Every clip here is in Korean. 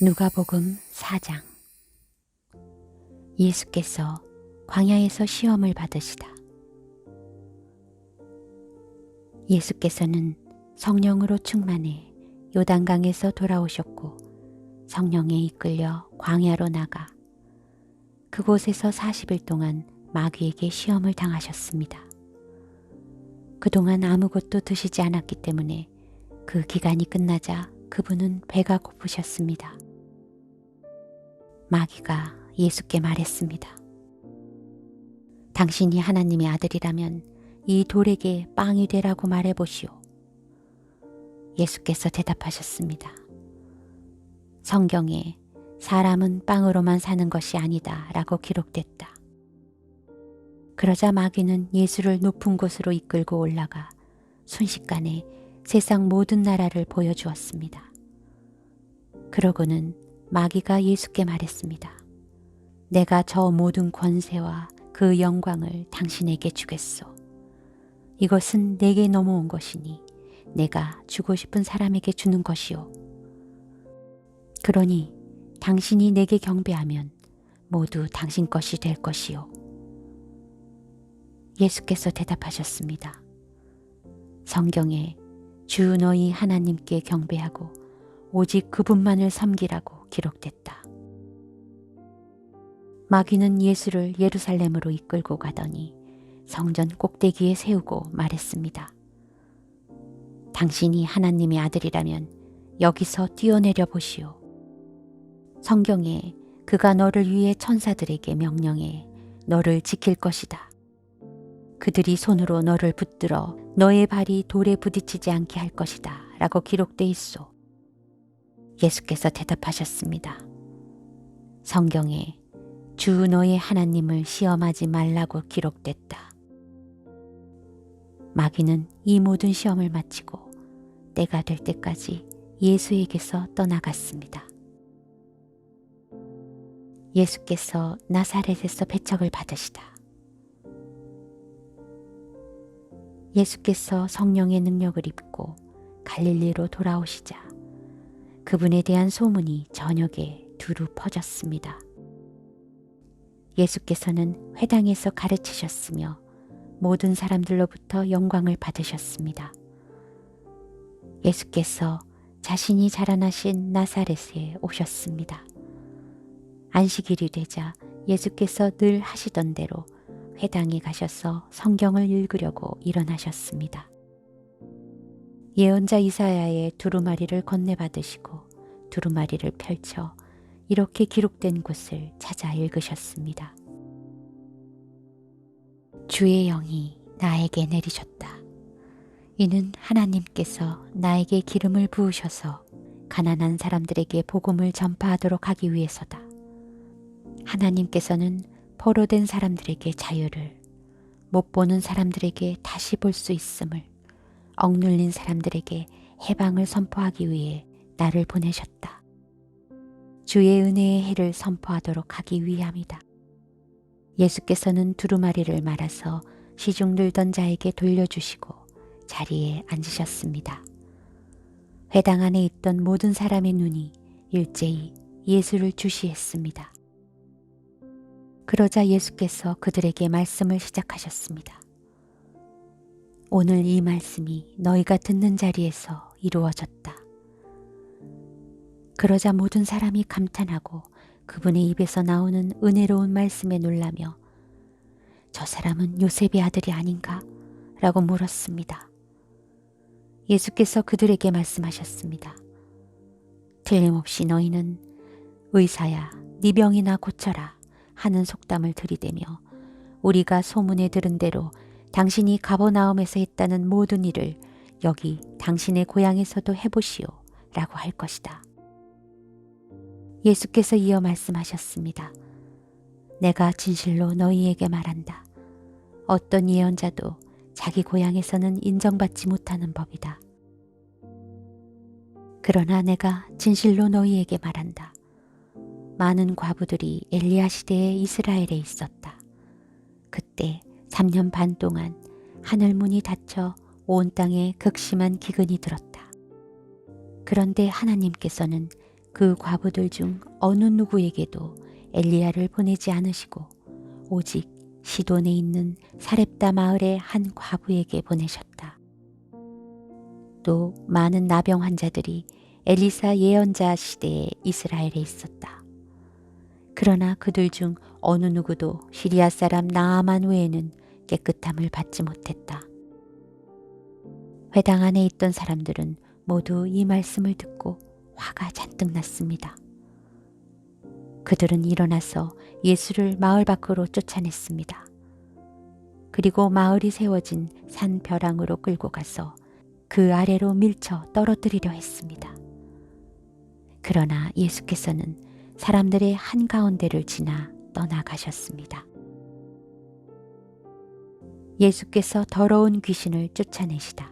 누가복음 4장. 예수께서 광야에서 시험을 받으시다. 예수께서는 성령으로 충만해 요단강에서 돌아오셨고 성령에 이끌려 광야로 나가 그곳에서 40일 동안 마귀에게 시험을 당하셨습니다. 그동안 아무것도 드시지 않았기 때문에 그 기간이 끝나자 그분은 배가 고프셨습니다. 마귀가 예수께 말했습니다. 당신이 하나님의 아들이라면 이 돌에게 빵이 되라고 말해보시오. 예수께서 대답하셨습니다. 성경에 사람은 빵으로만 사는 것이 아니다 라고 기록됐다. 그러자 마귀는 예수를 높은 곳으로 이끌고 올라가 순식간에 세상 모든 나라를 보여주었습니다. 그러고는 마귀가 예수께 말했습니다. 내가 저 모든 권세와 그 영광을 당신에게 주겠소. 이것은 내게 넘어온 것이니 내가 주고 싶은 사람에게 주는 것이오. 그러니 당신이 내게 경배하면 모두 당신 것이 될 것이오. 예수께서 대답하셨습니다. 성경에 주 너희 하나님께 경배하고 오직 그분만을 섬기라고 기록됐다. 마귀는 예수를 예루살렘으로 이끌고 가더니 성전 꼭대기에 세우고 말했습니다. 당신이 하나님의 아들이라면 여기서 뛰어내려 보시오. 성경에 그가 너를 위해 천사들에게 명령해 너를 지킬 것이다. 그들이 손으로 너를 붙들어 너의 발이 돌에 부딪히지 않게 할 것이다 라고 기록돼 있소. 예수께서 대답하셨습니다. 성경에 주 너의 하나님을 시험하지 말라고 기록됐다. 마귀는 이 모든 시험을 마치고 때가 될 때까지 예수에게서 떠나갔습니다. 예수께서 나사렛에서 배척을 받으시다. 예수께서 성령의 능력을 입고 갈릴리로 돌아오시자 그분에 대한 소문이 전역에 두루 퍼졌습니다. 예수께서는 회당에서 가르치셨으며 모든 사람들로부터 영광을 받으셨습니다. 예수께서 자신이 자라나신 나사렛에 오셨습니다. 안식일이 되자 예수께서 늘 하시던 대로 회당에 가셔서 성경을 읽으려고 일어나셨습니다. 예언자 이사야의 두루마리를 건네받으시고 두루마리를 펼쳐 이렇게 기록된 곳을 찾아 읽으셨습니다. 주의 영이 나에게 내리셨다. 이는 하나님께서 나에게 기름을 부으셔서 가난한 사람들에게 복음을 전파하도록 하기 위해서다. 하나님께서는 포로된 사람들에게 자유를, 못 보는 사람들에게 다시 볼 수 있음을, 억눌린 사람들에게 해방을 선포하기 위해 나를 보내셨다. 주의 은혜의 해를 선포하도록 하기 위함이다. 예수께서는 두루마리를 말아서 시중 들던 자에게 돌려주시고 자리에 앉으셨습니다. 회당 안에 있던 모든 사람의 눈이 일제히 예수를 주시했습니다. 그러자 예수께서 그들에게 말씀을 시작하셨습니다. 오늘 이 말씀이 너희가 듣는 자리에서 이루어졌다. 그러자 모든 사람이 감탄하고 그분의 입에서 나오는 은혜로운 말씀에 놀라며 저 사람은 요셉의 아들이 아닌가? 라고 물었습니다. 예수께서 그들에게 말씀하셨습니다. 틀림없이 너희는 의사야, 네 병이나 고쳐라 하는 속담을 들이대며 우리가 소문에 들은 대로 당신이 가버나움에서 했다는 모든 일을 여기 당신의 고향에서도 해보시오 라고 할 것이다. 예수께서 이어 말씀하셨습니다. 내가 진실로 너희에게 말한다. 어떤 예언자도 자기 고향에서는 인정받지 못하는 법이다. 그러나 내가 진실로 너희에게 말한다. 많은 과부들이 엘리야 시대에 이스라엘에 있었다. 그때 3년 반 동안 하늘문이 닫혀 온 땅에 극심한 기근이 들었다. 그런데 하나님께서는 그 과부들 중 어느 누구에게도 엘리야를 보내지 않으시고 오직 시돈에 있는 사렙다 마을의 한 과부에게 보내셨다. 또 많은 나병 환자들이 엘리사 예언자 시대에 이스라엘에 있었다. 그러나 그들 중 어느 누구도 시리아 사람 나아만 외에는 깨끗함을 받지 못했다. 회당 안에 있던 사람들은 모두 이 말씀을 듣고 화가 잔뜩 났습니다. 그들은 일어나서 예수를 마을 밖으로 쫓아냈습니다. 그리고 마을이 세워진 산 벼랑으로 끌고 가서 그 아래로 밀쳐 떨어뜨리려 했습니다. 그러나 예수께서는 사람들의 한가운데를 지나 떠나가셨습니다. 예수께서 더러운 귀신을 쫓아내시다.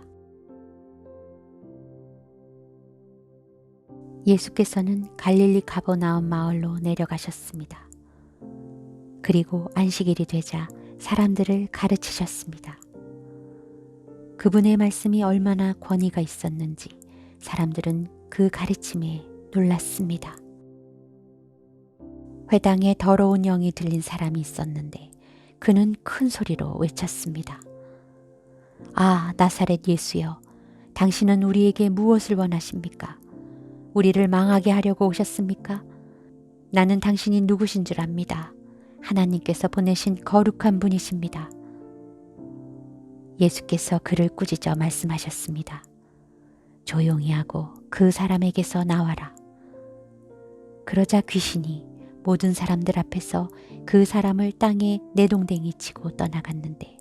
예수께서는 갈릴리 가버나움 마을로 내려가셨습니다. 그리고 안식일이 되자 사람들을 가르치셨습니다. 그분의 말씀이 얼마나 권위가 있었는지 사람들은 그 가르침에 놀랐습니다. 회당에 더러운 영이 들린 사람이 있었는데 그는 큰 소리로 외쳤습니다. 아, 나사렛 예수여, 당신은 우리에게 무엇을 원하십니까? 우리를 망하게 하려고 오셨습니까? 나는 당신이 누구신 줄 압니다. 하나님께서 보내신 거룩한 분이십니다. 예수께서 그를 꾸짖어 말씀하셨습니다. 조용히 하고 그 사람에게서 나와라. 그러자 귀신이 모든 사람들 앞에서 그 사람을 땅에 내동댕이 치고 떠나갔는데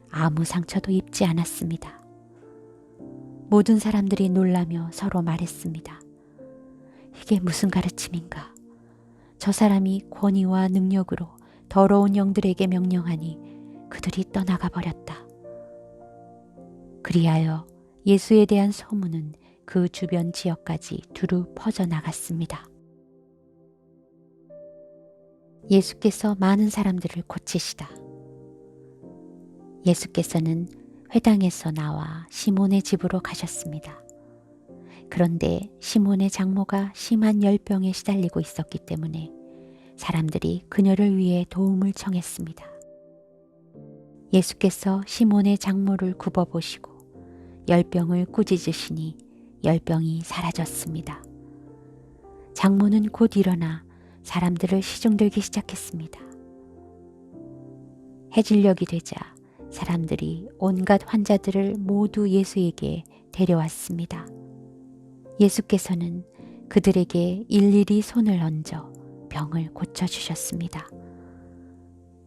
아무 상처도 입지 않았습니다. 모든 사람들이 놀라며 서로 말했습니다. 이게 무슨 가르침인가? 저 사람이 권위와 능력으로 더러운 영들에게 명령하니 그들이 떠나가 버렸다. 그리하여 예수에 대한 소문은 그 주변 지역까지 두루 퍼져나갔습니다. 예수께서 많은 사람들을 고치시다. 예수께서는 회당에서 나와 시몬의 집으로 가셨습니다. 그런데 시몬의 장모가 심한 열병에 시달리고 있었기 때문에 사람들이 그녀를 위해 도움을 청했습니다. 예수께서 시몬의 장모를 굽어보시고 열병을 꾸짖으시니 열병이 사라졌습니다. 장모는 곧 일어나 사람들을 시중들기 시작했습니다. 해질녘이 되자 사람들이 온갖 환자들을 모두 예수에게 데려왔습니다. 예수께서는 그들에게 일일이 손을 얹어 병을 고쳐주셨습니다.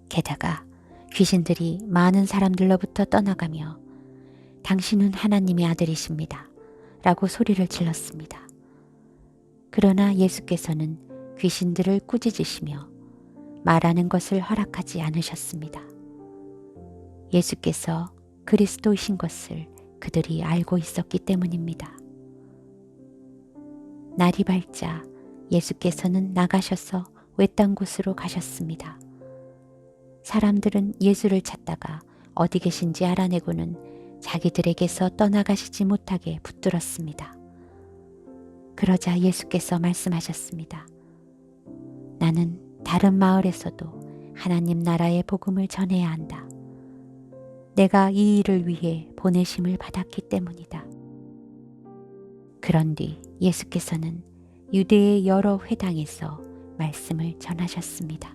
게다가 귀신들이 많은 사람들로부터 떠나가며 당신은 하나님의 아들이십니다. 라고 소리를 질렀습니다. 그러나 예수께서는 귀신들을 꾸짖으시며 말하는 것을 허락하지 않으셨습니다. 예수께서 그리스도이신 것을 그들이 알고 있었기 때문입니다. 날이 밝자 예수께서는 나가셔서 외딴 곳으로 가셨습니다. 사람들은 예수를 찾다가 어디 계신지 알아내고는 자기들에게서 떠나가시지 못하게 붙들었습니다. 그러자 예수께서 말씀하셨습니다. 나는 다른 마을에서도 하나님 나라의 복음을 전해야 한다. 내가 이 일을 위해 보내심을 받았기 때문이다. 그런 뒤 예수께서는 유대의 여러 회당에서 말씀을 전하셨습니다.